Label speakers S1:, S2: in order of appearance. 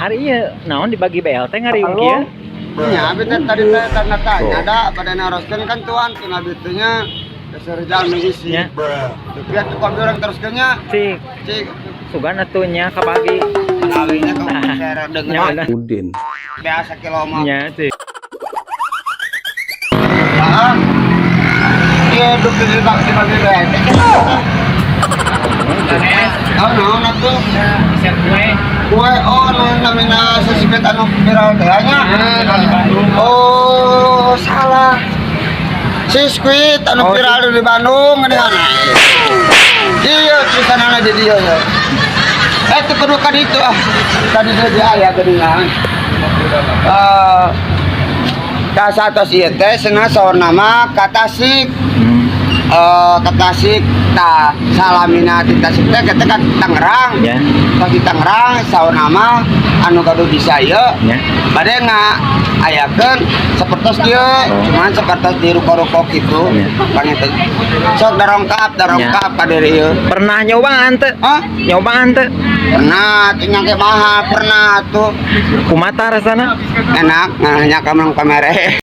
S1: hari iya naon dibagi BLT ngariung kieu.
S2: Ya, beta tadi tanda tanya ada pada naroskeun kan tuan tina bitunya keserjaan mengisi.
S1: Nya.
S2: Biar tuh kopi orang teruskeunnya.
S1: Cik sugan atunya kabagi.
S2: Kawinnya kau share dengan
S3: Udin.
S2: biasa kilo mah.
S1: Nya cik.
S2: Ah. Iya, duk di bagi BLT. Oh, no, tuh.
S1: Bisa
S2: Kue namanya sesibet anu viral teh nya. Oh, salah. Siskuit anu viral di Bandung geuningan. Iya, tulisanana di dieu ya. Itu kudu ka ditu ah. Tadi dia aya geuningan. Ka satos ieu teh cenah saur nama Katasik. Ketasik ta salamina di Tasik teh kita kan Tangerang
S1: ya
S2: pas di Tangerang saur nama anu gaduh bisa ieu
S1: ya
S2: bade ngaayakeun sapertos kieu cuman sapertos di ruko-ruko kitu
S1: ya.
S2: pangitu sok darongkap ka diri ieu
S1: pernah nyobaan teu nyobaan teu
S2: pernah tinggal ke mahal pernah tuh
S1: kumata rasana
S2: enak nah nya kamang pamere